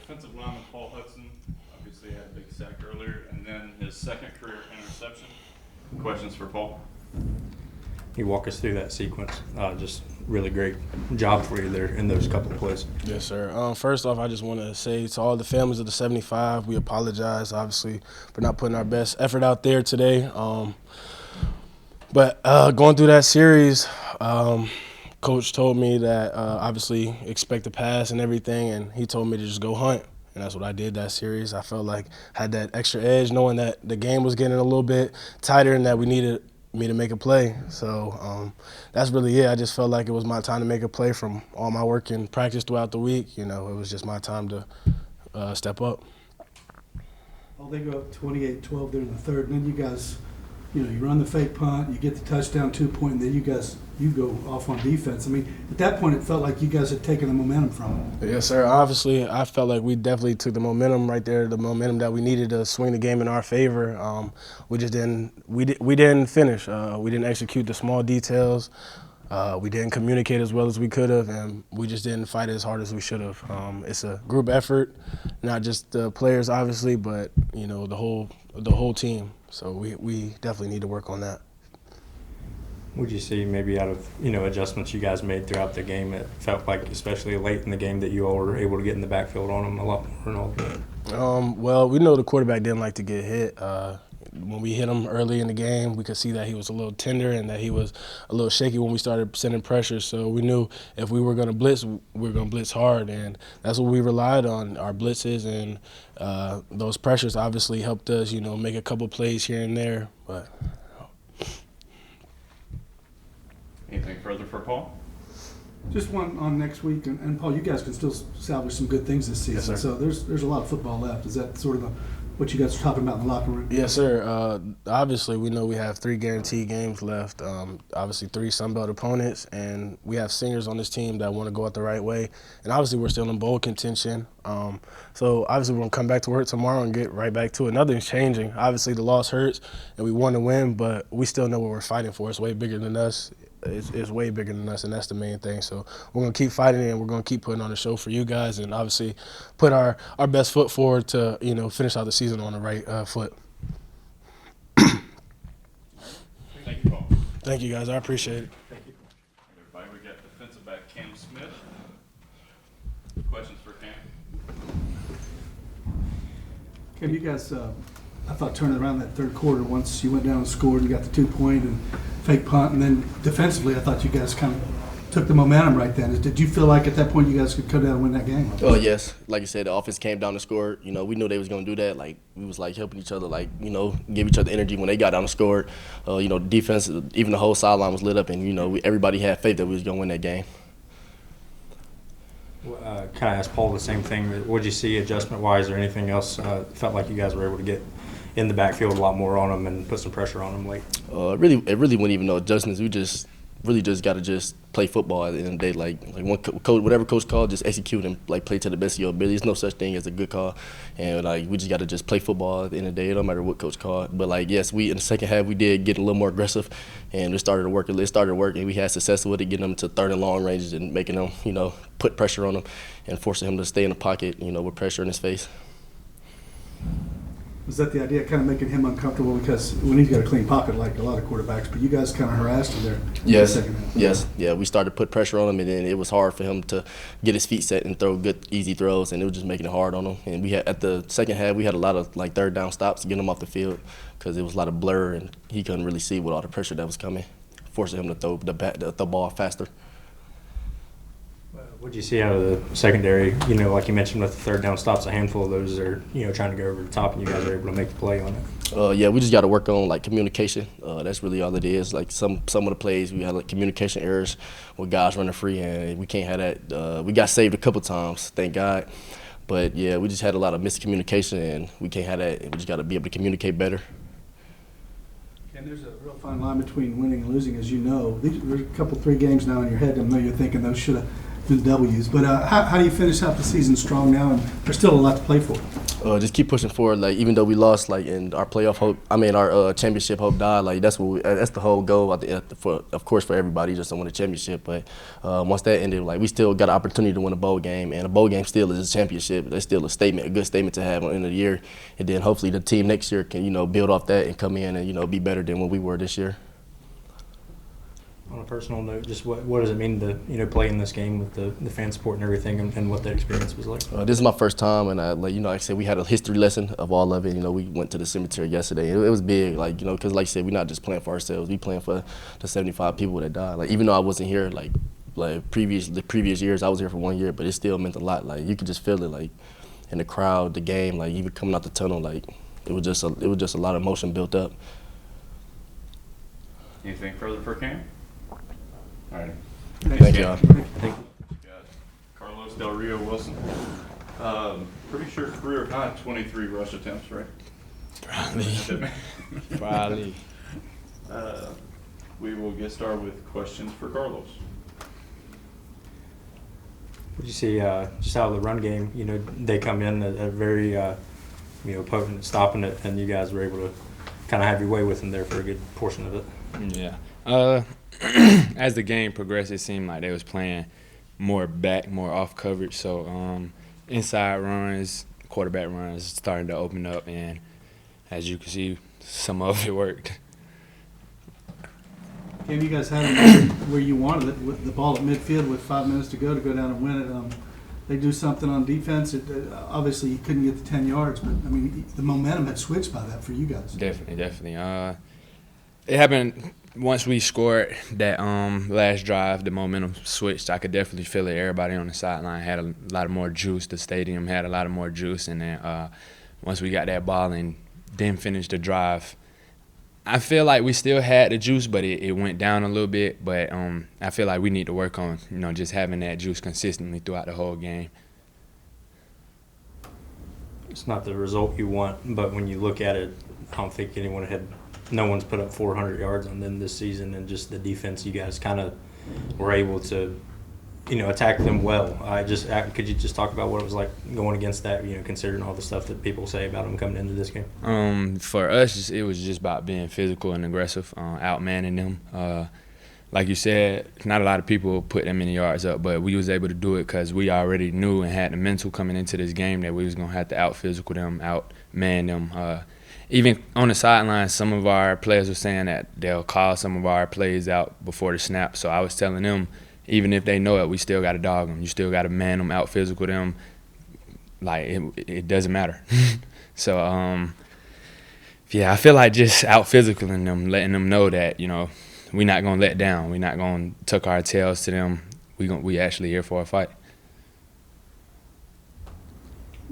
defensive lineman Paul Hutson. Obviously had a big sack earlier, and then his second career interception. Questions for Paul? Can you walk us through that sequence? Just really great job for you there in those couple of plays. Yes, sir. First off, I just want to say to all the families of the 75, we apologize, obviously, for not putting our best effort out there today. But going through that series, Coach told me that obviously expect to pass and everything, and he told me to just go hunt. And that's what I did that series. I felt like I had that extra edge knowing that the game was getting a little bit tighter and that we needed me to make a play. So that's really it. I just felt like it was my time to make a play from all my work and practice throughout the week. You know, it was just my time to step up. Well, they go up 28-12 there in the third, and then you guys, you know, you run the fake punt, you get the touchdown 2-point, and then you go off on defense. I mean, at that point, it felt like you guys had taken the momentum from them. Yes, sir. Obviously, I felt like we definitely took the momentum right there, the momentum that we needed to swing the game in our favor. We just didn't. We didn't finish. We didn't execute the small details. We didn't communicate as well as we could have, and we just didn't fight as hard as we should have. It's a group effort, not just the players, obviously, but you know the whole team. So we definitely need to work on that. Would you see maybe out of adjustments you guys made throughout the game, it felt like especially late in the game that you all were able to get in the backfield on them a lot more and all that? Well, we know the quarterback didn't like to get hit. When we hit him early in the game, we could see that he was a little tender and that he was a little shaky when we started sending pressure. So we knew if we were going to blitz, we were going to blitz hard, and that's what we relied on, our blitzes, and those pressures obviously helped us, make a couple plays here and there. But Anything further for Paul? Just one on next week, and Paul, you guys can still salvage some good things this season. Yes, sir. So there's a lot of football left. Is that sort of what you guys are talking about in the locker room? Yes, sir. Obviously, we know we have 3 guaranteed games left. Obviously, 3 Sunbelt opponents, and we have seniors on this team that want to go out the right way. And obviously, we're still in bowl contention. So obviously, we're going to come back to work tomorrow and get right back to it. Nothing's changing. Obviously, the loss hurts, and we want to win, but we still know what we're fighting for. It's way bigger than us. It's way bigger than us, and that's the main thing. So we're going to keep fighting it, and we're going to keep putting on a show for you guys, and obviously put our best foot forward to finish out the season on the right foot. Thank you, Paul. Thank you, guys. I appreciate it. Thank you. Everybody, we got defensive back Cam Smith. Questions for Cam? Cam, you guys, I thought turning around that third quarter once you went down and scored and got the 2-point and fake punt, and then defensively, I thought you guys kind of took the momentum right then. Did you feel like at that point you guys could come down and win that game? Oh, yes. Like you said, the offense came down and scored. We knew they was going to do that. Like, we was, helping each other, give each other energy when they got down and scored. Defense, even the whole sideline was lit up, and, everybody had faith that we was going to win that game. Can I ask Paul the same thing? What did you see adjustment-wise or anything else? Felt like you guys were able to get in the backfield a lot more on them and put some pressure on them late? It really wasn't even no adjustments. We just really just got to just play football at the end of the day. Like whatever coach called, just execute and play to the best of your ability. There's no such thing as a good call, and we just got to just play football at the end of the day. It don't matter what coach called. But yes, we in the second half we did get a little more aggressive, and it started to work. And we had success with it, getting them to third and long ranges and making them put pressure on them and forcing him to stay in the pocket with pressure in his face. Was that the idea, kind of making him uncomfortable because when he's got a clean pocket like a lot of quarterbacks, but you guys kind of harassed him there? Yes, in the second half. yes, yeah. We started to put pressure on him, and then it was hard for him to get his feet set and throw good, easy throws, and it was just making it hard on him. And we had at the second half, we had a lot of third down stops to get him off the field because it was a lot of blur, and he couldn't really see with all the pressure that was coming, forcing him to throw the ball faster. What did you see out of the secondary? Like you mentioned with the third down stops, a handful of those are, trying to go over the top, and you guys are able to make the play on it. Yeah, we just got to work on communication. That's really all it is. Some of the plays we had communication errors with guys running free, and we can't have that. We got saved a couple times, thank God. But yeah, we just had a lot of miscommunication, and we can't have that. We just got to be able to communicate better. And there's a real fine line between winning and losing, as you know. There's a 3 games now in your head. I know you're thinking those should have been W's. But how do you finish out the season strong now? And there's still a lot to play for. just keep pushing forward. Like even though we lost, like in our playoff hope, our championship hope died. Like that's the whole goal of course for everybody, just to win a championship. But once that ended, like we still got an opportunity to win a bowl game, and a bowl game still is a championship. That's still a good statement to have at the end of the year. And then hopefully the team next year can build off that and come in and be better than what we were this year. On a personal note, just what does it mean to play in this game with the fan support and everything, and what that experience was like? This is my first time, and like I said, we had a history lesson of all of it. We went to the cemetery yesterday. It was big, because like I said, we're not just playing for ourselves. We playing for the 75 people that died. Like even though I wasn't here, the previous years, I was here for 1 year, but it still meant a lot. Like you could just feel it, like in the crowd, the game, like even coming out the tunnel, like it was just a lot of emotion built up. Anything further for Cam? All right. Thank y'all. Got Carlos Del Rio-Wilson. Pretty sure career high 23 rush attempts, right? Probably. We will get started with questions for Carlos. Would you see just out of the run game? They come in at very potent at stopping it, and you guys were able to kind of have your way with them there for a good portion of it. Yeah. As the game progressed, it seemed like they was playing more back, more off coverage. So inside runs, quarterback runs starting to open up, and as you can see, some of it worked. Cam, you guys had it where you wanted it, with the ball at midfield with 5 minutes to go down and win it. They do something on defense. Obviously, you couldn't get the 10 yards, but the momentum had switched by that for you guys. Definitely. It happened once we scored that last drive. The momentum switched. I could definitely feel it. Everybody on the sideline had a lot of more juice. The stadium had a lot of more juice, and then once we got that ball and then finished the drive, I feel like we still had the juice, but it went down a little bit. But I feel like we need to work on just having that juice consistently throughout the whole game. It's not the result you want, but when you look at it, I don't think no one's put up 400 yards on them this season, and just the defense, you guys kind of were able to, attack them well. Could you just talk about what it was like going against that, considering all the stuff that people say about them coming into this game? For us, it was just about being physical and aggressive, outmanning them. Like you said, not a lot of people put that many yards up, but we was able to do it because we already knew and had the mental coming into this game that we was going to have to out-physical them, outman them. Even on the sidelines, some of our players were saying that they'll call some of our plays out before the snap. So I was telling them, even if they know it, we still got to dog them. You still got to man them, out-physical them. Like, it doesn't matter. So, I feel like just out-physicaling them, letting them know that, we're not going to let down. We're not going to tuck our tails to them. We actually here for a fight.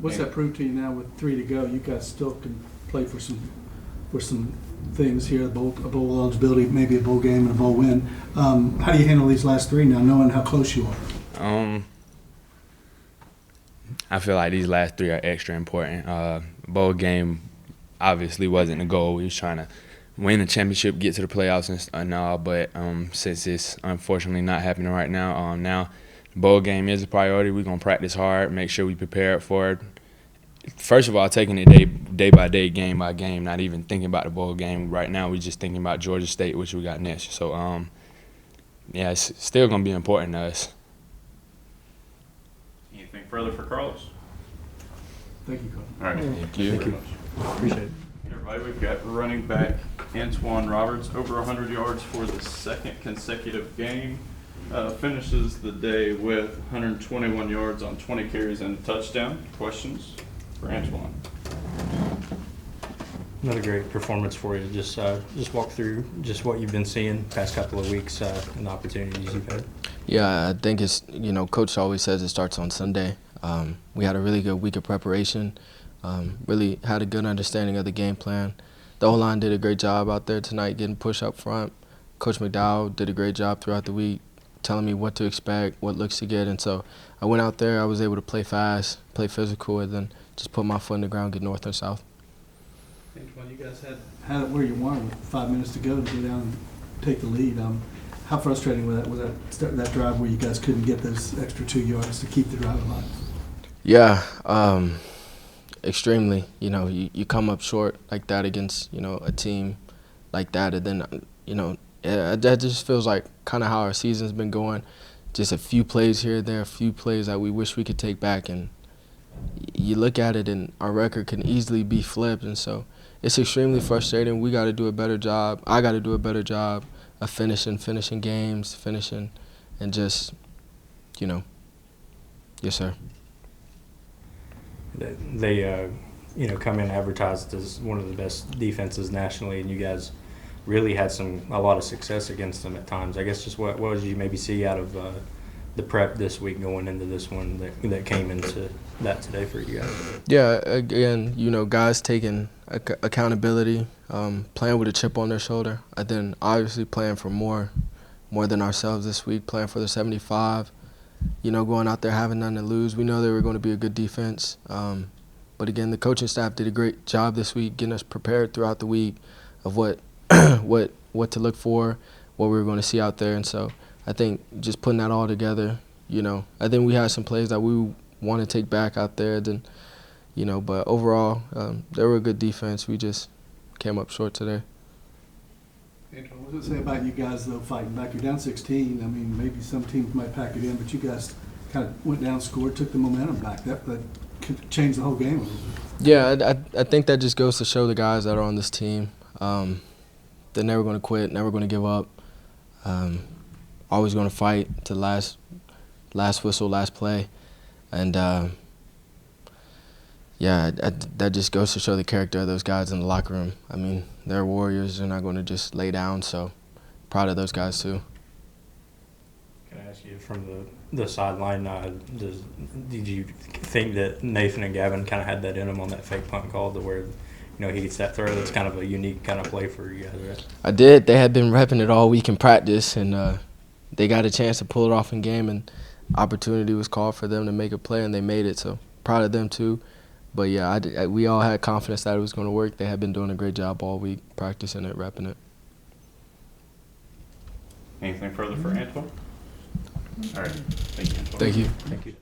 What's that prove to you now with 3 to go? You guys still can play for some things here, a bowl eligibility, maybe a bowl game and a bowl win. How do you handle these last 3 now, knowing how close you are? I feel like these last 3 are extra important. Bowl game obviously wasn't the goal. We was trying to win the championship, get to the playoffs and all, but since it's unfortunately not happening right now, now the bowl game is a priority. We're going to practice hard, make sure we prepared for it. First of all, taking it day by day, game by game, not even thinking about the bowl game. Right now, we're just thinking about Georgia State, which we got next. So, it's still going to be important to us. Anything further for Carlos? Thank you, Carl. All right. Thank you. Very much. Appreciate it. Everybody, we've got running back Antwan Roberts, over 100 yards for the second consecutive game. Finishes the day with 121 yards on 20 carries and a touchdown. Questions for Antwan? Another great performance for you. Just walk through just what you've been seeing past couple of weeks and the opportunities you've had. Yeah, I think it's, Coach always says it starts on Sunday. We had a really good week of preparation, really had a good understanding of the game plan. The O-line did a great job out there tonight getting push up front. Coach McDowell did a great job throughout the week, telling me what to expect, what looks to get. And so I went out there, I was able to play fast, play physical, and then just put my foot in the ground, get north or south. Antwan, you guys had it where you wanted with 5 minutes to go to go down and take the lead. How frustrating was that drive where you guys couldn't get those extra 2 yards to keep the drive alive? Yeah, extremely. You know, you come up short like that against, you know, a team like that, and then, you know, that just feels like kind of how our season's been going. Just a few plays here and there, a few plays that we wish we could take back, and you look at it and our record can easily be flipped, and so it's extremely frustrating. We got to do a better job. I got to do a better job of finishing games, and just, you know, yes, sir. They you know, come in advertised as one of the best defenses nationally, and you guys really had a lot of success against them at times. I guess just what did you maybe see out of the prep this week going into this one that came into that today for you guys? Yeah, again, you know, guys taking accountability, playing with a chip on their shoulder, and then obviously playing for more than ourselves this week, playing for the 75, you know, going out there having nothing to lose. We know they were going to be a good defense, but again, the coaching staff did a great job this week getting us prepared throughout the week of what what to look for, what we were going to see out there. And so I think just putting that all together, you know, I think we had some plays that we want to take back out there. Then, you know, but overall, they were a good defense. We just came up short today. Antwan, what does it say about you guys, though, fighting back? You're down 16. I mean, maybe some teams might pack it in, but you guys kind of went down, scored, took the momentum back. That could change the whole game a little bit. Yeah, I think that just goes to show the guys that are on this team, they're never going to quit, never going to give up, always going to fight to last whistle, last play. And, yeah, that just goes to show the character of those guys in the locker room. I mean, they're warriors. They're not going to just lay down, so proud of those guys too. Can I ask you from the sideline, did you think that Nathan and Gavin kind of had that in them on that fake punt call to where, you know, he gets that throw? That's kind of a unique kind of play for you guys, right? I did. They had been repping it all week in practice, and they got a chance to pull it off in game, and opportunity was called for them to make a play, and they made it. So proud of them too. But yeah, we all had confidence that it was going to work. They had been doing a great job all week, practicing it, repping it. Anything further for Antwan? All right. Thank you, Antwan. Thank you. Thank you.